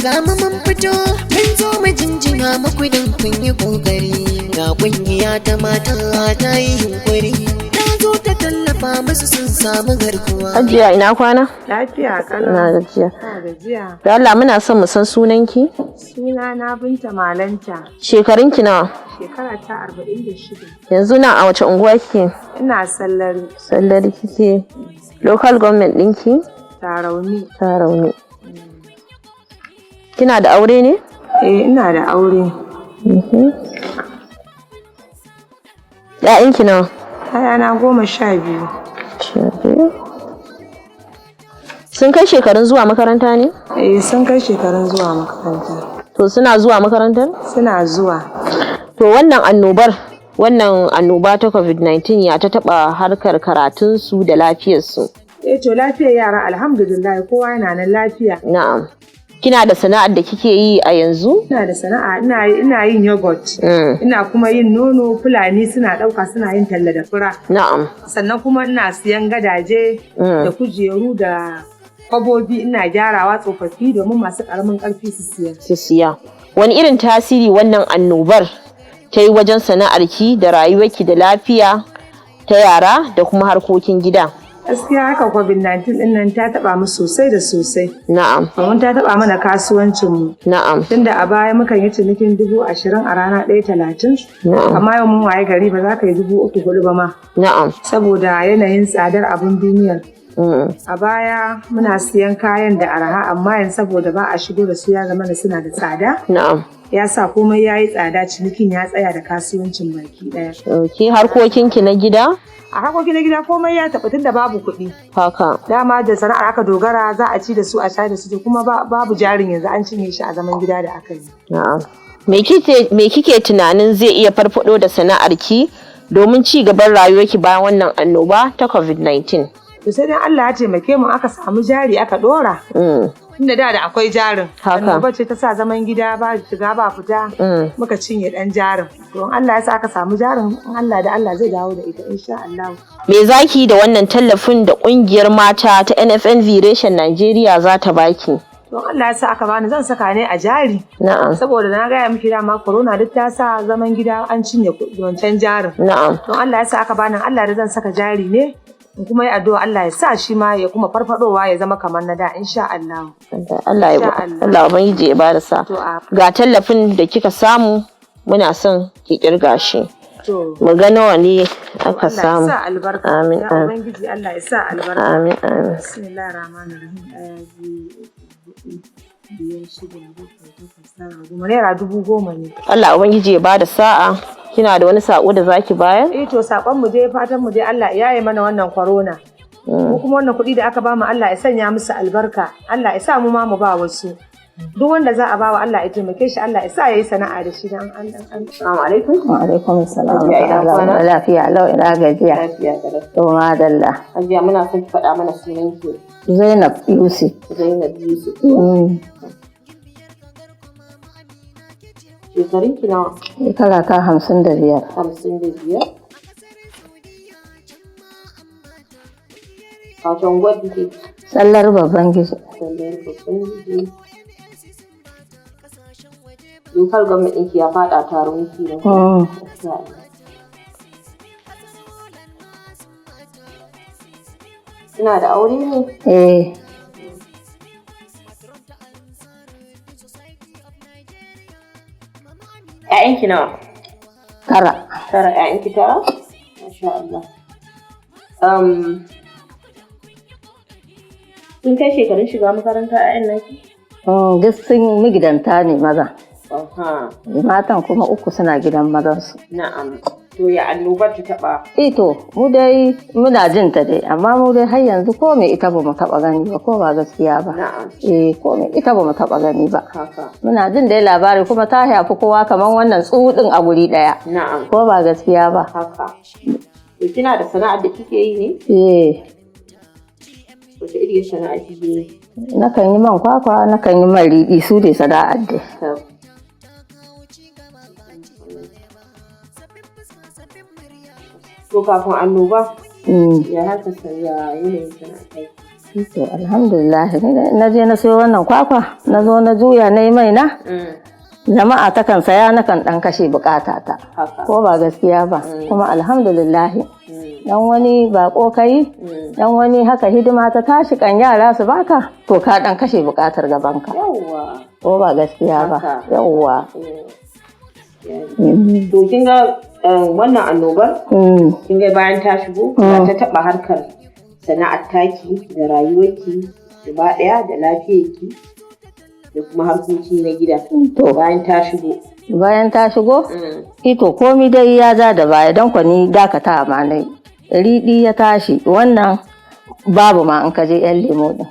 Ga mu mun fito mun zo mu jinjina muku dan kun yi kokari. Ga kungiya ta mata ta yi yunkuri, ta zo ta tallafa musu sun samu garkuwa. Hajiya ina kwana? Lafiya kalau. Ina gajiya. Gajiya. Da Allah muna son mu san sunanki? Suna na Binta Malanta. Shekarunki nawa? Shekara ta 46. Yanzu nan a wace unguwa kike? Ina Sallari. Sallari kike. Local government ɗinki? Tarauni. Tarauni. Kina da aure ne? Ina da aure. ‘Ya'yanki nawa? Yayana 12. Sun kai shekarun zuwa makaranta ne? Sun kai shekarun zuwa makaranta. To suna zuwa makarantar? Suna zuwa. To wannan annoba ta COVID-19 ya ta taɓa harkar karatunsu da lafiyarsu? To lafiyar yara alhamdulillah kowa yana nan lafiya. Na'am. Kina da sana'ar da kike yi a yanzu? Ina da sana'a, ina yin yogurt. Ina kuma yin nono, Fulani suna ɗauka suna yin talla da fura. Na'am. Sannan kuma ina siyan gadaje da kujeru da kwabobi, ina gyarawa tsofaffi domin masu ƙaramin ƙarfi su siya. Wani irin tasiri wannan annobar ta yi wajen sana'arki da rayuwarki da lafiya ta yara da kuma harkokin gida? Gaskiya haka COVID-19 din nan ta taba mu sosai da sosai. Na'am. Mun ta taba mana kasuwancin mu. Na'am. Tunda a baya mukan yi cinikin 20,000 a rana ɗaya 30. Na'am. Amma yau mun waye gari ba za ka yi 3,000 ba ma. Na'am. Saboda yanayin tsadar abin duniyar. A baya muna siyan kayan da araha amma yanzu saboda ba a shigo da su ya zama da suna da tsada. Na'am. Ya sa komai ya yi tsada, cinikin ya tsaya da kasuwancin baki ɗaya. Ke harkokinki na gida? A harkokin na gida komai ya taɓa tun da babu kuɗi. Haka. Dama da sana'ar aka dogara za a ci da su a sha da su kuma babu jarin yanzu an cinye shi a zaman gida da aka yi. Na'am. Me kike tunanin zai iya farfado da sana'arki domin ci gaban rayuwarki bayan wannan annoba ta COVID-19? To sai dai Allah ya taimake mu aka samu jari aka dora. Tunda da akwai jarin. Annoba ce ta sa zaman gida ba shiga ba fita. Muka cinye dan jarin. Don Allah ya sa aka samu jarin, Allah da Allah zai dawo da ita insha Allah. Me zaki da wannan tallafin da kungiyar mata ta NFNV reshen Najeriya za ta baki? Don Allah ya sa aka bani zan saka ne a jari. Na'am. Saboda na gaya miki dama corona duk ta sa zaman gida an cinye wancan jarin. Na'am. Don Allah ya sa aka bani, Allah da zan saka jari ne. Kuma yi addu'a Allah ya sa shi ma ya kuma farfadowa ya zama kamar na da insha Allah. Allah ubangiji ya bada sa. Ga tallafin da kika samu muna son ki kirga shi. Mu ga nawa ne aka samu. Allah ya sa albarka. Amin. Ya ubangiji Allah ya sa albarka. Amin amin. Bismillahir rahmanir rahim. Naira 10,000 ne. Allah ubangiji ya bada sa'a. Kina da wani sako da zaki bayar? To sakon mu dai fatan mu dai Allah ya yi mana wannan corona. Mu kuma wannan kuɗi da aka bamu Allah ya sanya musu albarka. Allah ya sa mu ma mu ba wasu. Duk wanda za a bawa Allah ya taimake shi, Allah ya sa yayi sana'a da shi dan Assalamu alaikum. Wa alaikum assalam. Lafiya lau ina gajiya. Lafiya kada. To madalla. Hajiya muna son ki faɗa mana sunanki. Zainab Yusuf. Zainab Yusuf. Shekarun ki nawa? Shekara ta 55. 55? A wajen gwad ke? Sallar babban gizo. Sallar babban gizo. Dokar gwamnati ɗinki ya faɗa taron ki ne? Kina da aure ne? ‘Ya'yanki nawa? 9. 9 ‘ya'yanki 9? Masha Allah. Sun kai shekarun shiga makaranta ‘ya'yan naki? Duk sun magidanta ne maza. Matan kuma 3 suna gidan mazansu. Na'am. To ya annobar ta taɓa? To mu dai muna jin ta dai, amma mu dai har yanzu ko me ita ba mu taɓa gani ba, ko ba gaskiya ba. Na'am. Ko me ita ba mu taɓa gani ba. Haka. Muna jin dai labari kuma ta shafi kowa kamar wannan tsuɗin a guri ɗaya. Na'am. Ko ba gaskiya ba. Haka. To kina da sana'ar da kike yi ne? Wace iriyar sana'a kike yi? Nakan yi man kwakwa, nakan yi man riɗi, su dai sana'ar dai. To kafin annoba ya haka ya yanayin sana'a? To alhamdulillah na je na sayo wannan kwakwa na zo na juya na yi mai na. Jama'a takan saya na kan dan kashe bukata ta. Ko ba gaskiya ba. Kuma alhamdulillah. Dan wani bako kai, dan wani haka hidima ta tashi kan yara su baka, to ka dan kashe bukatar gabanka. Yawwa. Ko ba gaskiya ba. Yawwa. To kin ga wannan annobar kin ga bayan ta shigo ta taba harkar sana'ar taki da rayuwarki gaba daya da lafiyarki da kuma harkoki na gida. To bayan ta shigo. Bayan ta shigo? Ito komi dai ya ja da baya don kwani dakata ma nai. Riɗi ya tashi wannan babu ma an kaje yan lemo din.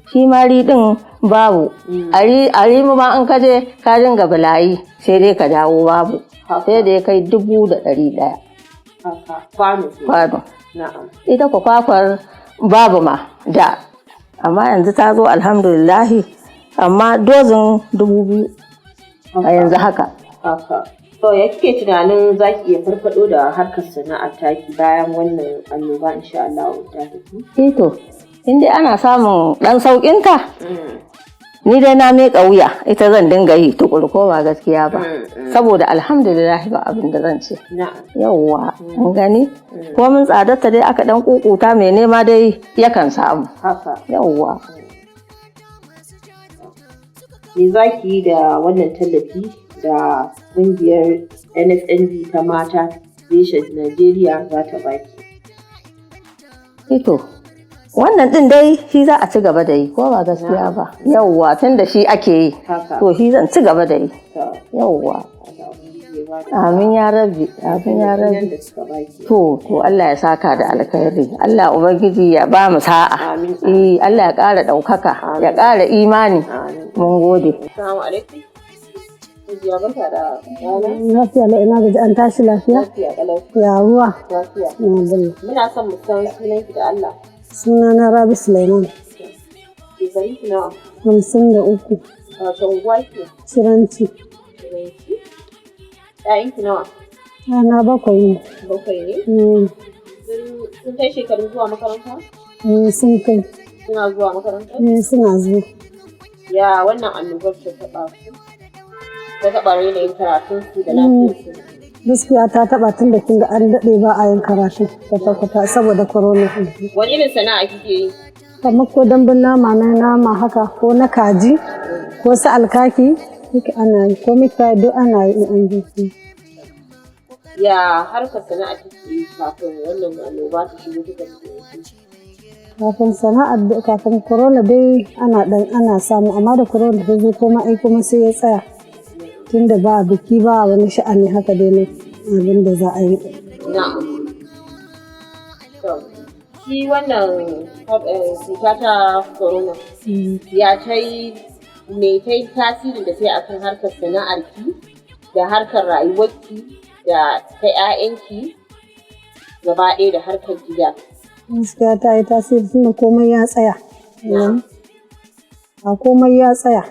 Shi ma riɗin babu. Ari mu ma an kaje ka dinga bulayi sai dai ka dawo babu. Sai da ya kai 1,100. Kwano. Ita ku kwakwar babu ma da. Amma yanzu ta zo alhamdulillahi. Amma dozin 2,000 a yanzu haka. To ya kike tunanin za ki iya farfado da harkar sana'ar taki bayan wannan annoba insha Allah ta tafi? To, in dai ana samun dan saukin ta. Ni dai na miƙa wuya ita zan dinga yi tukuru ko ba gaskiya ba. Saboda alhamdulillah ba abin da zan ce. Yawwa, mun gani? Ko mun tsadarta dai aka dan kukuta mai nema dai yakan samu. Yawwa. Me za ki yi da wannan tallafi da ƙungiyar NFNB ta mata reshen Najeriya za ta baki? Ito, wannan ɗin dai shi za a ci gaba da yi ko ba gaskiya ba. Yawwa, tun da shi ake yi, to shi zan ci gaba da yi. Yawwa. Amin ya rabbi, amin ya rabbi. To Allah ya saka da alkhairi. Allah Ubangiji ya ba mu sa'a. Allah ya ƙara ɗaukaka, ya ƙara imani. Mun gode. Assalamu alaikum. Lafiya la ina gaji an tashi lafiya? Ya ruwa? Lafiya. Muna son mu san sunanki da Allah. Sunana Rabi Sulaiman. Shekarun ki nawa? 53. Wace unguwa ke? Ciranci. ‘Ya'yan ki nawa? Ana 7 ne. 7 ne? Sun kai shekarun zuwa makaranta? Sun kai. Suna zuwa makaranta? Suna zuwa. Ya wannan annobar ta taɓa su? Ta taɓa yanayin karatun su da lafiyar su? Gaskiya ta taɓa tun da kin ga an daɗe ba a yin karatu kwata-kwata saboda corona. Wani irin sana'a kike yi? Kamar ko dambun nama na nama haka ko na kaji ko su alkaki duka ana yi ko mita duk ana yi in an ji. Ya harkar sana'a kike yi kafin wannan annoba ta shigo duka kafin corona dai ana samu amma da corona ta zo kuma sai ya tsaya tunda ba biki ba wani sha'ani haka dai ne abin da za a yi. Na'am. Shi wannan cuta ta corona ya kai me kai tasirin da sai akan harkar sana'arki da harkar rayuwarki da ta 'ya'yanki gaba ɗaya da harkar gida. Gaskiya ta yi tasiri tunda komai ya tsaya. A komai ya tsaya.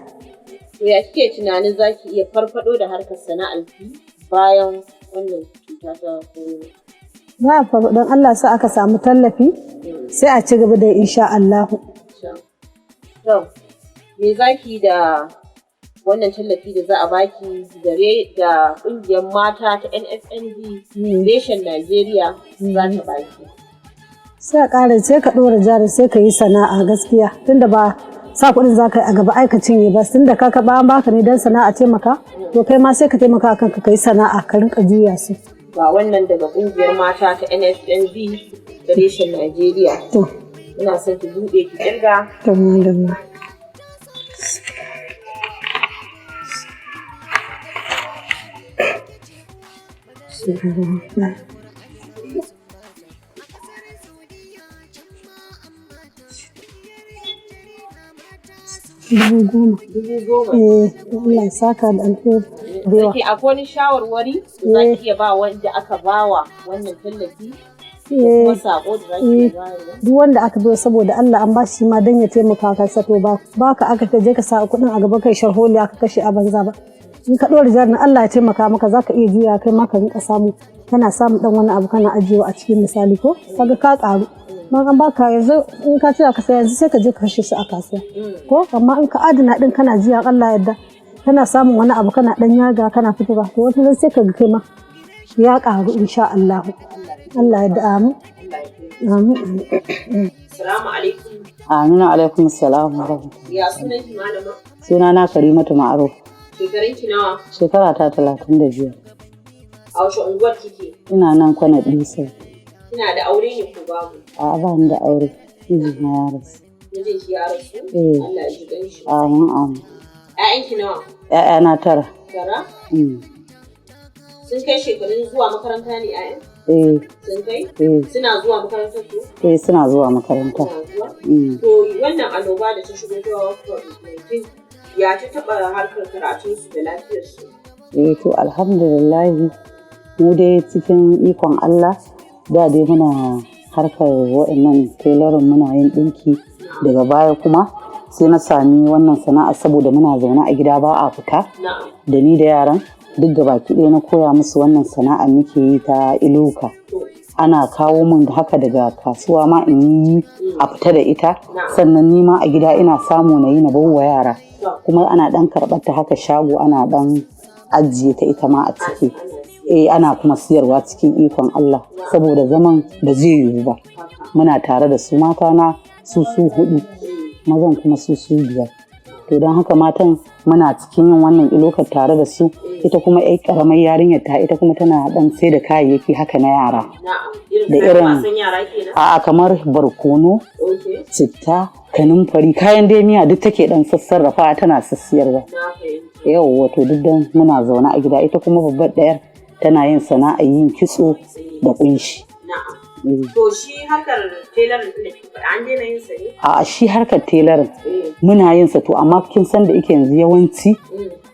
To ya kike tunanin za ki iya farfado da harkar sana'arki bayan wannan cuta ta corona? Za a faru don Allah sa aka samu tallafi sai a ci gaba da insha Allah. To, me za ki da wannan tallafi da za a baki da ƙungiyar mata ta NFNB reshen Najeriya za ta baki? Sai a ƙara sai ka ɗora jari sai ka yi sana'a gaskiya tunda ba sa kuɗin za ka yi a gaba aikacin yi ba tunda ka kaɓa an baka ne don sana'a taimaka to kai ma sai ka taimaka kanka ka yi sana'a ka rinka juya su. Ga wannan daga ƙungiyar mata ta NFNB da reshen Najeriya. To. Ina son ki buɗe ki ƙirga. To, madalla. $10,000. Allah saka da alheri. Zaki akwai wani shawarwari da za ki iya ba wanda aka bawa wannan tallafi? Kuma sako da za ki iya bayarwa? Duk wanda aka bai saboda Allah an ba shi ma don ya taimaka ka sato ba ka aka je ka sa kuɗin a gaba kai sharholi aka kashe a banza ba. In ka ɗora jarin Allah ya taimaka maka za ka iya juya kai ma ka rinka samu kana samun ɗan wani abu kana ajiyewa a cikin misali ko kaga ka ƙaru ma an baka yanzu in ka tsaya ka saya yanzu sai ka je ka kashe su a kasuwa ko amma in ka adana din kana jiya Allah yadda kana samun wani abu kana dan yaga kana fitowa to wata sai ka ga kai ma ya karu insha Allah yadda amin. Assalamu alaikum. Aminu alaikum salam. Ya sunan ki malama? Sunana Karimatu Ma'aruf. Shekarun ki nawa? Shekara ta 35. A wace unguwar kike? Ina nan Kwana Disa. Kina da aure ne ko babu? A'a ba ni da aure. Mijin na ya rasu. Mijin ki ya rasu? Allah ya ji ganshi. Amin. Ƴaƴan ki nawa? ƴaƴana 9. 9? Sun kai shekarun zuwa makaranta ne ƴaƴan? Sun kai? Suna zuwa makaranta su? Suna zuwa makaranta. To wannan annoba da ta shigo ta COVID-19 ya ta taɓa harkar karatunsu da lafiyarsu? To alhamdulillah mu dai cikin ikon Allah da dai muna harkar wa'annan tailorin muna yin ɗinki daga baya kuma sai na sami wannan sana'a saboda muna zaune a gida ba a fita da ni da yaran duk da baki ɗaya na koya musu wannan sana'a muke yi ta iluka. Ana kawo min haka daga kasuwa ma in yi a fita da ita sannan ni ma a gida ina samu na yi na bawa yara kuma ana ɗan karɓar ta haka shago ana ɗan ajiye ta ita ma a ciki. Ana kuma siyarwa cikin ikon Allah saboda zaman da zai yiwu ba. Muna tare da su mata na su 4 mazan kuma su 5. To don haka matan muna cikin yin wannan ilokar tare da su ita kuma karamar yarinyar ta ita kuma tana dan sai da kayayyaki haka na yara da irin a kamar barkono citta kanumfari kayan dai miya duk take dan sassarrafa tana sassiyarwa yau wato duk dan muna zaune a gida ita kuma babbar ɗayar tana yin sana'ar yin kitso da kunshi. To shi harkar tailoring da kike faɗa an daina yin sa ne? A shi harkar tailoring muna yin sa to amma kin san da yake yanzu yawanci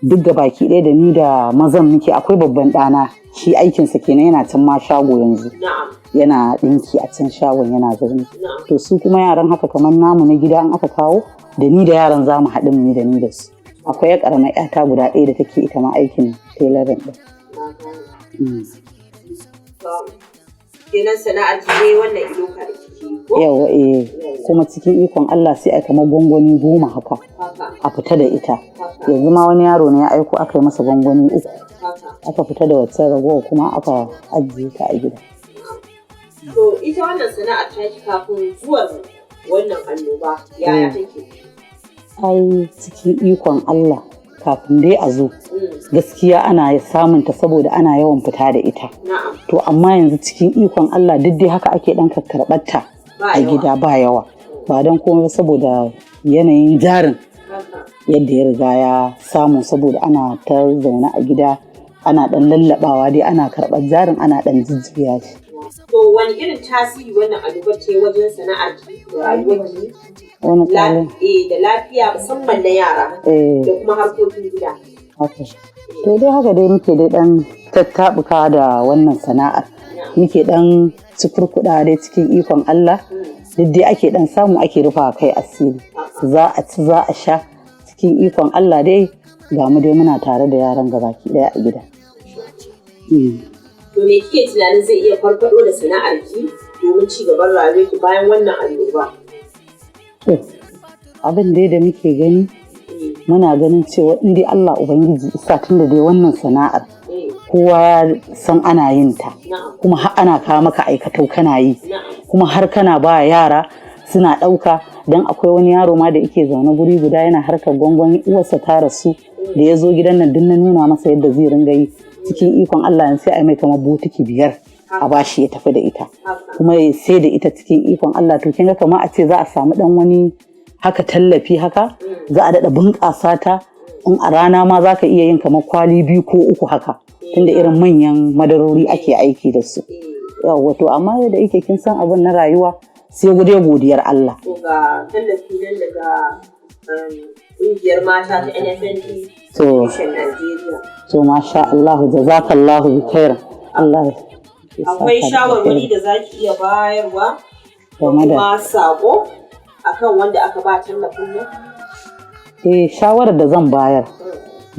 duk ga baki ɗaya da ni da mazan muke akwai babban ɗana shi aikinsa kenan yana can ma shago yanzu. Yana ɗinki a can shagon yana zaune. To su kuma yaran haka kamar namu na gida an aka kawo da ni da yaran za mu haɗu mu da ni da su. Akwai ƙaramar ƴata guda ɗaya da take ita ma aikin tailoring ɗin. Kenan sana'ar ki ne wannan iloka da kike yi ko? Yawa kuma cikin ikon Allah sai a kamar gwangwani 10 haka a fita da ita. Yanzu ma wani yaro ne ya aiko aka yi masa gwangwani 3 aka fita da wacce ragowa kuma aka ajiye ta a gida. To ita wannan sana'ar ta ki kafin zuwan wannan annoba yaya take? Ai cikin ikon Allah kafin dai a zo gaskiya ana samun ta saboda ana yawan fita da ita. To amma yanzu cikin ikon Allah duk dai haka ake dan karɓar ta a gida ba yawa ba don komai saboda yanayin jarin yadda ya riga ya samu saboda ana ta zaune a gida ana dan lallabawa dai ana karɓar jarin ana dan jijjiya shi. To wani irin tasiri wannan annobar ce wajen sana'ar ki da rayuwarki? Wani ƙalin? Da lafiya musamman na yara da kuma harkokin gida. To dai haka dai muke dai dan tattaɓuka da wannan sana'ar. Muke dan cikurkuɗa dai cikin ikon Allah. Duk dai ake dan samu ake rufa kai asiri. Za a ci za a sha cikin ikon Allah dai ga mu dai muna tare da yaran gabaki ɗaya a gida. To me kike tunanin zai iya farfaɗo da sana'ar ki domin ci gaban rayuwarki bayan wannan annoba? Abin dai da muke gani muna ganin cewa in dai Allah Ubangiji isa tun da dai wannan sana'ar kowa ya san ana yin ta kuma har ana kawo maka aikatau kana yi kuma har kana ba yara suna ɗauka don akwai wani yaro ma da yake zaune guri guda yana harkar gwangwani uwarsa ta rasu da ya zo gidan nan duk na nuna masa yadda zai ringa yi cikin ikon Allah yanzu sai a mai kamar botiki 5 a bashi ya tafi da ita kuma ya sai da ita cikin ikon Allah to kin ga kamar a ce za a samu dan wani haka tallafi haka za a daɗa bunƙasa ta in a rana ma za ka iya yin kamar kwali 2 ko 3 haka tunda irin manyan madarori ake aiki da su yawa to amma da yake kin san abin na rayuwa sai godiyar Allah. To ga tallafi nan daga ƙungiyar mata ta NFND Najeriya. To masha Allah jazakallahu bi khairan. Allah akwai shawarwari da za ki iya bayarwa da kuma sako akan wanda aka ba tallafin nan? Shawarar da zan bayar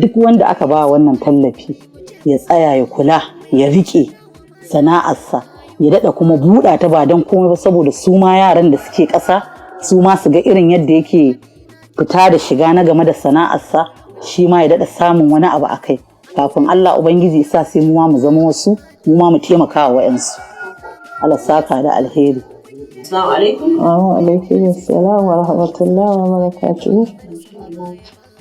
duk wanda aka ba wannan tallafi ya tsaya ya kula ya rike sana'arsa ya daɗa kuma buɗa ta ba don komai ba saboda su ma yaran da suke ƙasa su ma su ga irin yadda yake fita da shiga na game da sana'arsa shi ma ya daɗa samun wani abu a kai kafin Allah Ubangiji sa sai mu ma mu zama wasu mu ma mu taimaka wa wa'yansu. Allah saka da alheri. Assalamu alaikum. Wa alaikum assalam wa rahmatullahi wa barakatuh.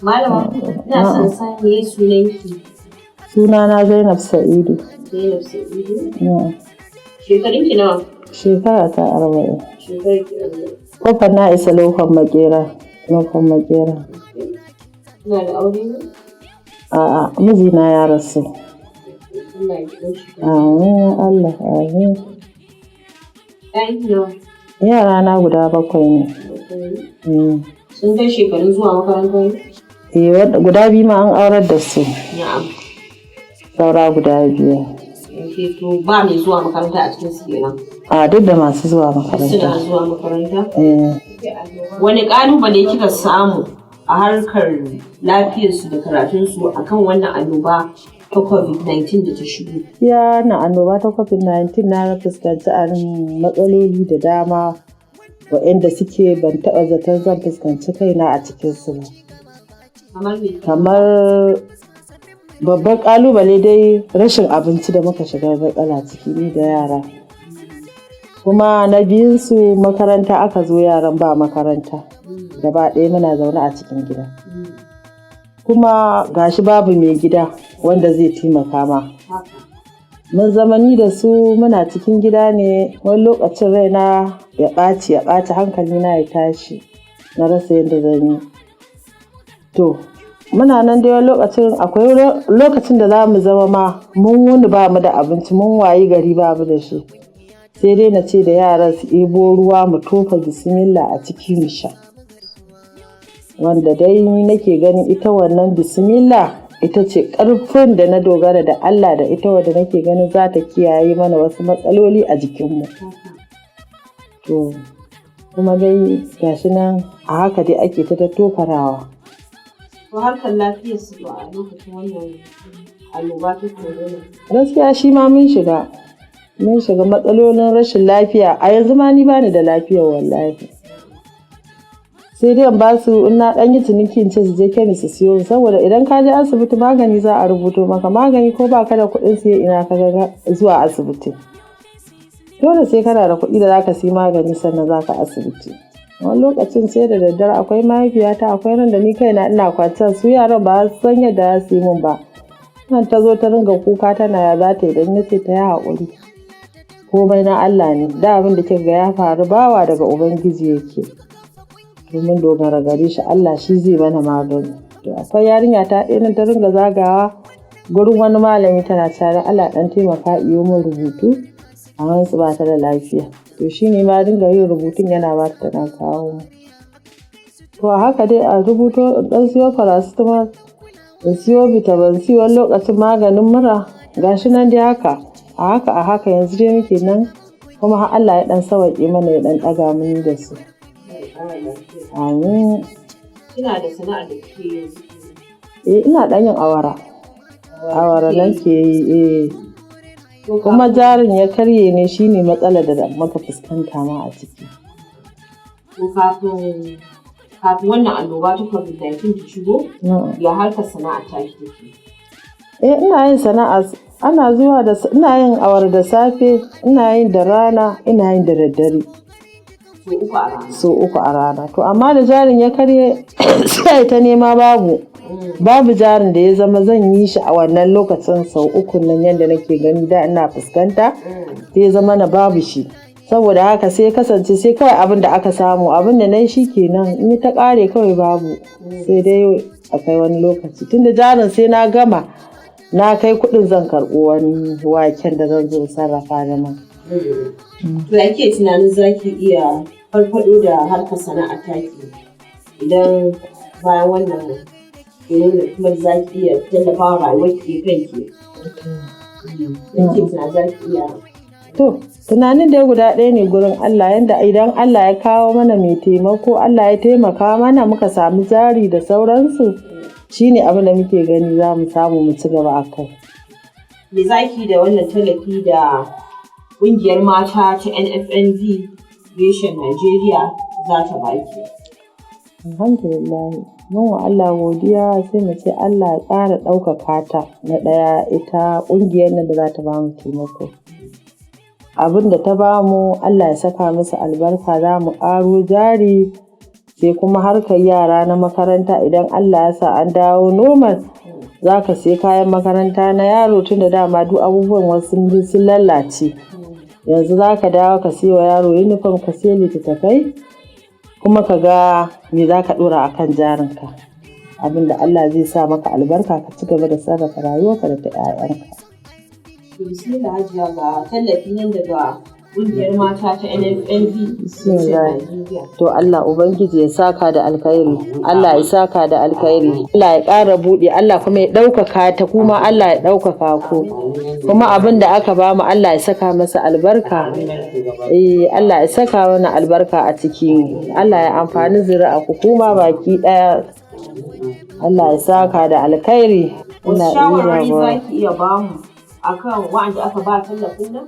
Malama, ina son sani sunanki. Sunana Zainab Sa'idu. Zainab Sa'idu? Shekarun ki nawa? Shekara ta 40. Shekarar ki 40. Kofar na isa lokon makera. Ina da aure ne? A'a, mijina ya rasu. Amin Allah, amin. Ɗan nawa? Yara na guda 7 ne. Sun kai shekarun zuwa makaranta ne? Guda 2 ma an aurar da su. Na'am. Saura guda 5. To ba mai zuwa makaranta a cikin su kenan? A duk da masu zuwa makaranta. Suna zuwa makaranta? Wani ƙalubale kika samu a harkar lafiyarsu da karatunsu akan wannan annoba ta COVID-19 da ta shigo? Ya na annoba ta COVID-19 na fuskanci matsaloli da dama waɗanda suke ban taɓa zaton zan fuskanci kaina a cikinsu ba. Kamar babban ƙalubale dai rashin abinci da muka shiga matsala ciki ni da yara. Kuma na biyunsu makaranta aka zo yaran ba makaranta. Gaba ɗaya muna zaune a cikin gida. Kuma gashi babu mai gida wanda zai taimaka ma. Mun zama ni da su muna cikin gida ne wani lokacin raina ya ɓaci hankali na ya tashi na rasa yadda zan yi. To, muna nan dai wani lokacin akwai lokacin da za mu zama ma mun wuni ba mu da abinci mun wayi gari ba mu da shi. Sai dai na ce da yaran su ɗebo ruwa mu tofa bismillah a ciki mu sha. Wanda dai nake ganin ita wannan bismillah ita ce ƙarfin da na dogara da Allah da ita wadda nake ganin za ta kiyaye mana wasu matsaloli a jikinmu. To, kuma dai gashi nan a haka dai ake ta tofarawa. To harkar lafiyar su ba a lokacin wannan annoba ta corona? Gaskiya shi ma mun shiga matsalolin rashin lafiya. A yanzu ma ni bani da lafiyar wallahi. Sai dai ba su in na ɗan yi ciniki ce su je kemis su siyo saboda idan ka je asibiti magani za a rubuto maka magani ko ba ka da kuɗin siya ina ka ga zuwa asibiti. Dole sai kana da kuɗi da za ka siya magani sannan za ka asibiti. Wani lokacin sai da daddare akwai mahaifiyata akwai ran da ni kaina ina kwanciya su yaran ba su san yadda za su yi min ba. Nan ta zo ta ringa kuka tana ya za ta yi dan nace ta yi haƙuri. Komai na Allah ne da abin da kika ga ya faru bawa daga Ubangiji yake. Domin dogara gare shi Allah shi zai mana magani. To akwai yarinya ta ɗaya nan ta ringa zagawa gurin wani malami tana cewa Allah ɗan taimaka iyo min rubutu a hansu ba ta da lafiya. To shi ne ma dinga yin rubutun yana ba ta tana kawo mu. To a haka dai a rubuto ɗan siyo paracetamol da siyo vitamin C wani lokacin maganin mura gashi nan dai haka. A haka yanzu dai muke nan kuma har Allah ya ɗan sawaƙe mana ya ɗan ɗaga mini da su. Amin. Kina da sana'ar da kike yi? Ina ɗan yin awara. Awara nake yi kuma jarin ya karye ne shine matsalar da muka fuskanta ma a ciki. To kafin wannan annoba ta COVID-19 ta shigo, ya harkar sana'a ta ki take? Ina yin sana'a ina yin awara da safe, ina yin da rana, ina yin da daddare. So uku a rana. To amma da jarin ya karye sai ta nema babu jarin da ya zama zan yi shi a wannan lokacin sau uku nan yadda nake gani da ina fuskanta sai ya zama na babu shi. Saboda haka sai kasance sai kawai abin da aka samu abin da na yi shi kenan in ta kare kawai babu sai dai a kai wani lokaci tunda jarin sai na gama na kai kuɗin zan karɓo wani waken da zan zo sarrafa da man. To yake tunanin za ki iya farfaɗo da harkar sana'a taki idan bayan wannan kuma za ki iya tallafa wa rayuwar ki kanki? Yake tunanin za ki iya? To, tunanin da guda ɗaya ne gurin Allah yanda idan Allah ya kawo mana mai taimako Allah ya taimaka mana muka samu jari da sauransu shine abin da muke gani za mu samu mu ci gaba a kai. Me za ki da wannan tallafi da ƙungiyar mata ta NFNV reshen Najeriya za ta baki? Alhamdulillah, mun wa Allah godiya, sai mu ce Allah ya ƙara ɗaukaka ta na ɗaya ita ƙungiyar nan da za ta ba mu taimako. Abin da ta ba mu Allah ya saka musu albarka, za mu ƙaro jari, sai kuma harkar yara na makaranta idan Allah ya sa an dawo normal, za ka sai kayan makaranta na yaro tun da dama duk abubuwan wasu sun lallace. Yanzu za ka dawo ka siya wa yaro uniform, ka siya littattafai, kuma ka ga me za ka ɗora a kan jarinka. Abin da Allah zai sa maka albarka, ka ci gaba da sarrafa rayuwarka da ta 'ya'yanka. To sai da Hajiya ga tallafi nan daga ƙungiyar mata ta NFNV. To Allah Ubangiji ya saka da alkhairi, Allah ya saka da alkhairi, Allah ya ƙara buɗe, Allah kuma ya ɗaukaka ta, kuma Allah ya ɗaukaka ku. Kuma abin da aka ba mu Allah ya saka masa albarka. Allah ya saka mana albarka a ciki. Allah ya amfani zuri'a ku kuma baki ɗaya. Allah ya saka da alkhairi. Wasu shawarwari za ki iya ba mu akan wa'anda aka ba tallafin nan?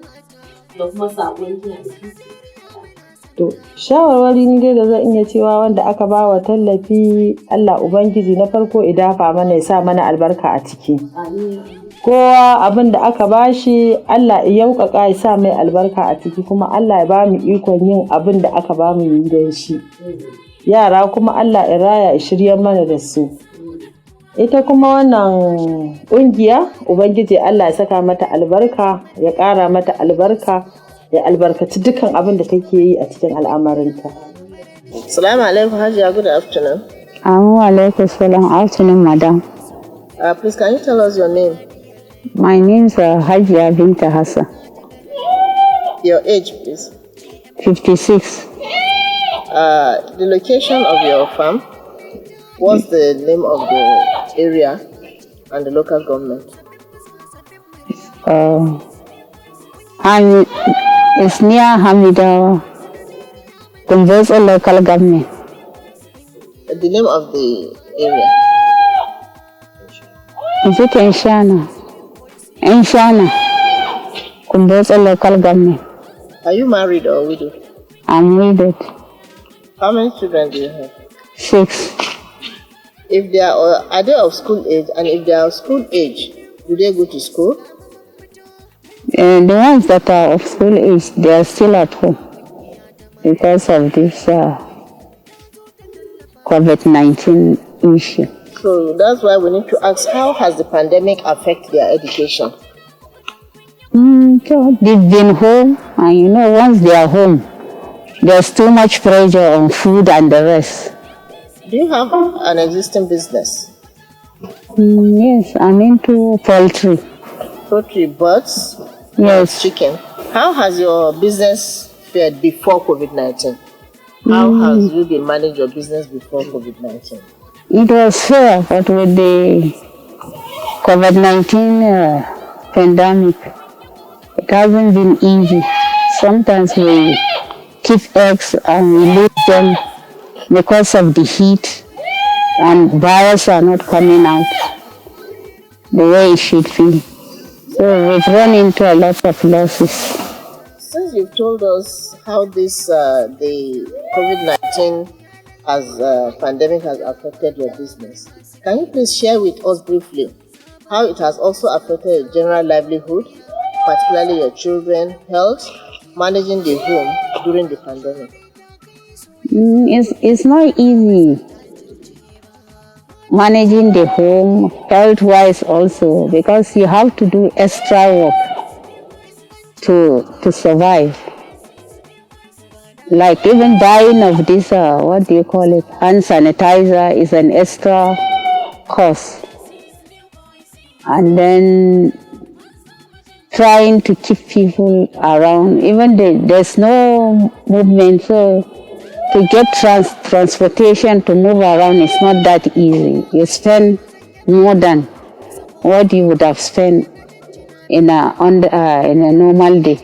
Da kuma saƙon kina da shi? To, shawarwari ni dai da zan iya cewa wanda aka ba wa tallafi, Allah Ubangiji na farko idafa mana, ya sa mana albarka a ciki. Kowa abin da aka ba shi Allah ya yauƙaƙa, ya sa mai albarka a ciki, kuma Allah ya ba mu ikon yin abin da aka ba mu yi da shi. Yara kuma Allah ya raya, ya shirya mana da su. Ita kuma wannan ƙungiya, Ubangiji Allah ya saka mata albarka, ya ƙara mata albarka, ya albarkaci dukkan abin da take yi a cikin al'amarinta. Assalamu alaikum Hajiya, good afternoon. Alaikum salam, afternoon madam. Please can you tell us your name? My name is Hajiya Binta Hassan. Your age please? 56. The location of your farm? What's the name of the area and the local government? And it's near Hamida, Kumbotso local government. The name of the area? Is it Enshana? Enshana, Kumbotso local government. Are you married or widowed? I'm widowed. How many children do you have? 6. If they are they of school age, and if they are of school age, do they go to school? The ones that are of school age, they are still at home because of this COVID-19 issue. So that's why we need to ask, how has the pandemic affected their education? So they've been home, and once they are home, there's too much pressure on food and the rest. Do you have an existing business? Yes, I'm into poultry. Poultry, birds? Yes. Chicken. How has your business fared before COVID-19? How has you been managing your business before COVID-19? It was fair, but with the COVID-19 pandemic, it hasn't been easy. Sometimes we keep eggs and we lose them because of the heat, and buyers are not coming out the way it should be. So we've run into a lot of losses. Since you've told us how this the COVID-19 pandemic has affected your business, can you please share with us briefly how it has also affected your general livelihood, particularly your children, health, managing the home during the pandemic? It's not easy managing the home, health-wise also, because you have to do extra work to survive. Like even buying of this, hand sanitizer is an extra cost. And then trying to keep people around, even there's no movement, so to get transportation to move around is not that easy. You spend more than what you would have spent in a normal day.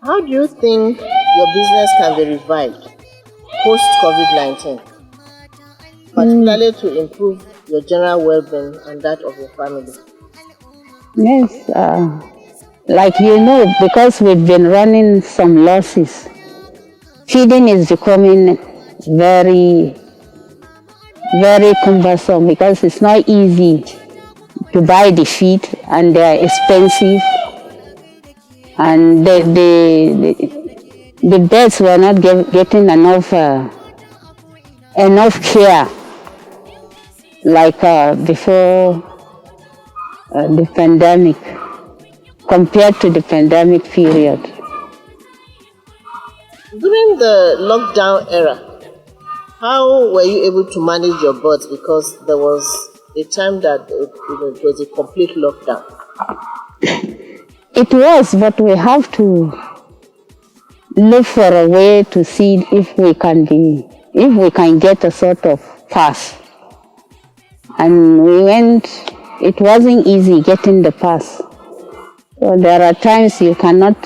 How do you think your business can be revived post-COVID-19, particularly to improve your general well-being and that of your family? Yes, like because we've been running some losses, feeding is becoming very, very cumbersome because it's not easy to buy the feed and they are expensive, and the birds were not getting enough care like before the pandemic, compared to the pandemic period. During the lockdown era, how were you able to manage your birds? Because there was a time that it was a complete lockdown. It was, but we have to look for a way to see if we can get a sort of pass. And we went. It wasn't easy getting the pass. So there are times you cannot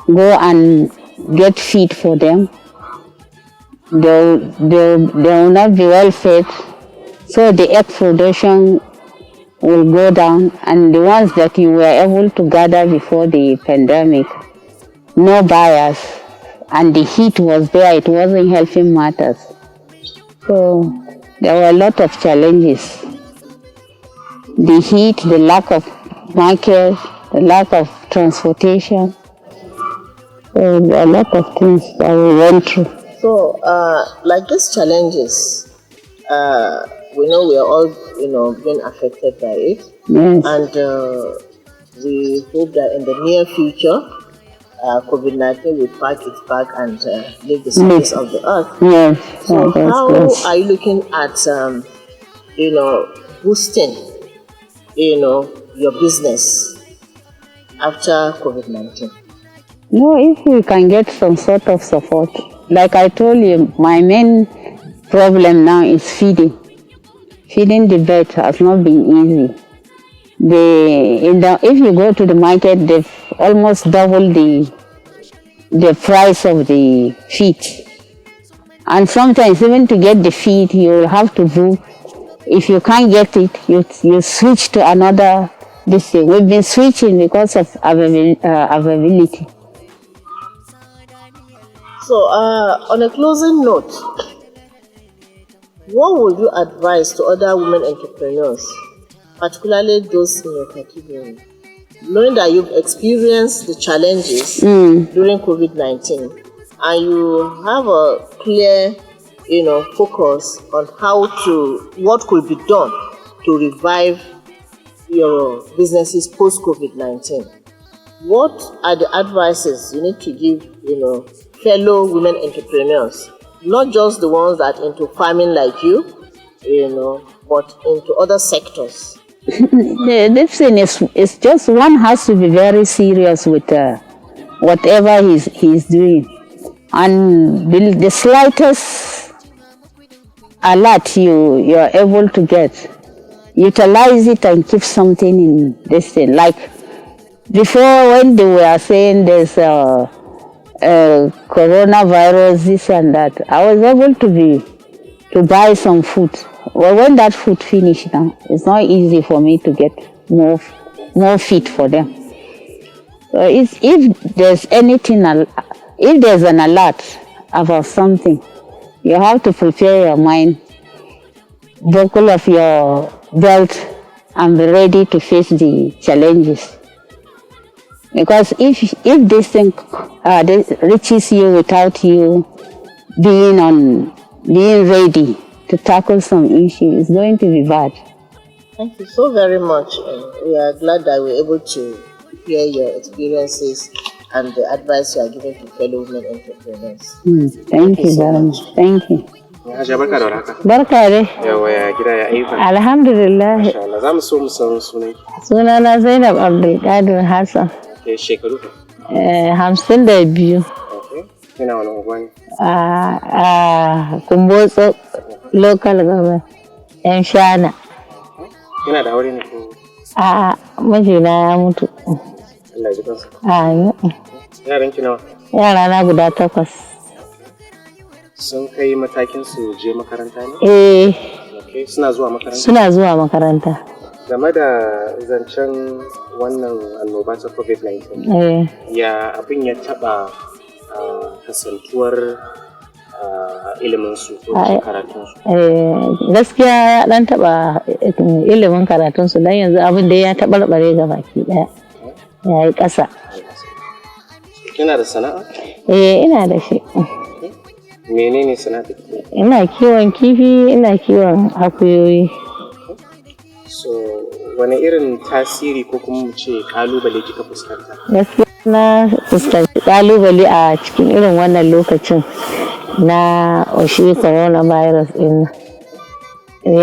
go and get feed for them. They will not be well fed. So the egg production will go down, and the ones that you were able to gather before the pandemic, no buyers, and the heat was there, it wasn't helping matters. So there were a lot of challenges. The heat, the lack of market, the lack of transportation, a lot of things that we went through. So, like these challenges, we know we are all, being affected by it. Yes. And we hope that in the near future, COVID-19 will pack its bag and leave the surface of the earth. Yes. So, how are you looking at, boosting, your business after COVID-19? No, if we can get some sort of support. Like I told you, my main problem now is feeding. Feeding the birds has not been easy. If you go to the market, they've almost doubled the price of the feed. And sometimes even to get the feed, you have to book. If you can't get it, you switch to another district. We've been switching because of availability. So, on a closing note, what would you advise to other women entrepreneurs, particularly those in your category, knowing that you've experienced the challenges during COVID-19 and you have a clear, focus on what could be done to revive your businesses post-COVID-19? What are the advices you need to give, fellow women entrepreneurs, not just the ones that are into farming like you, but into other sectors? This thing is just one has to be very serious with whatever he's doing, and the slightest alert you're able to get, utilize it and keep something in this thing. Like before, when they were saying there's coronavirus, this and that, I was able to buy some food. Well, when that food finished now, it's not easy for me to get more feed for them. So if there's if there's an alert about something, you have to prepare your mind, buckle up your belt, and be ready to face the challenges. Because if this thing reaches you without you being ready to tackle some issue, it's going to be bad. Thank you so very much. We are glad that we're able to hear your experiences and the advice you are giving to fellow women entrepreneurs. Thank you very much. Thank you. Hajiya barka da warhaka. Barka dai. Yawa ya gida ya ayyuka. Alhamdulillah. Masha Allah. Za mu so mu san sunan. Sunana Zainab Abdulkadir Hassan. Shekaru fa? 52. Okay. Kina wani unguwa ne? Kumbotso local government. Yan Shana. Kina da aure ne ko? Mijina ya mutu. Allah ya ji kansa. Yaran ki nawa? Yara na guda 8. Sun kai matakin su je makaranta ne? Eh. Okay. Suna zuwa makaranta? Suna zuwa makaranta. game da zancen wannan annoba ta COVID-19, ya abin ya taɓa kasantuwar iliminsu ko karatunsu? Gaskiya ya ɗan taɓa ilimin karatunsu don yanzu abin da ya taɓarɓare ga baki ɗaya. Ya yi ƙasa. Kina da sana'a? Ina da shi. Menene sana'a da ke? Ina kiwon kifi, ina kiwon akuyoyi. So, wani irin tasiri ko kuma mu ce kalubale kika fuskanta? Gaskiya na fuskanci kalubale a cikin irin wannan lokacin na shi coronavirus din.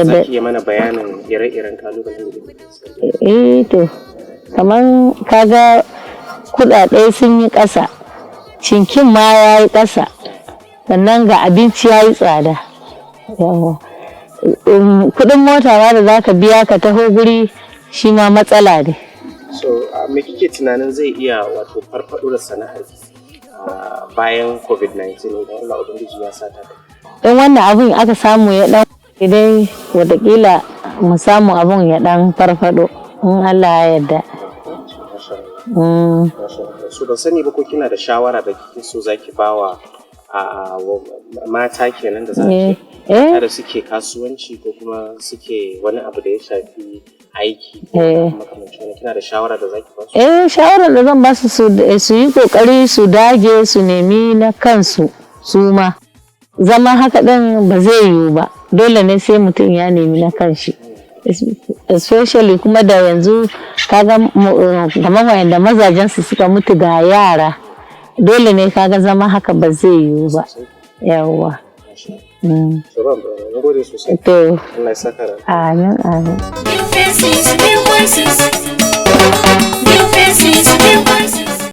Za ki yi mana bayanin ire-iren kalubalen da kika fuskanta? To, kamar kaga kuɗaɗe sun yi ƙasa, cinkin ma ya yi ƙasa, sannan ga abinci ya yi tsada. Kudin mota ma da zaka biya ka taho guri shi ma matsala ne. So me kike tunanin zai iya wato farfado da sana'ar bayan COVID-19 idan Allah ubangiji ya sata da? In wannan abun aka samu ya dan idan watakila mu samu abun ya dan farfado in Allah ya yarda. So ban sani ba ko kina da shawara da kike so zaki bawa mata kenan da zaki da suke kasuwanci ko kuma suke wani abu da ya shafi aiki makamancin wani, kina da shawara da zaki ba su? Shawarar da zan ba su su yi kokari su dage su nemi na kansu su ma. Zama haka ɗin ba zai yiwu ba, dole ne sai mutum ya nemi na kanshi. Especially kuma da yanzu kaga kamar wayanda mazajensu suka mutu ga yara, dole ne kaga zama haka ba zai yiwu ba. Yawwa. To, Allah ya saka. Amin.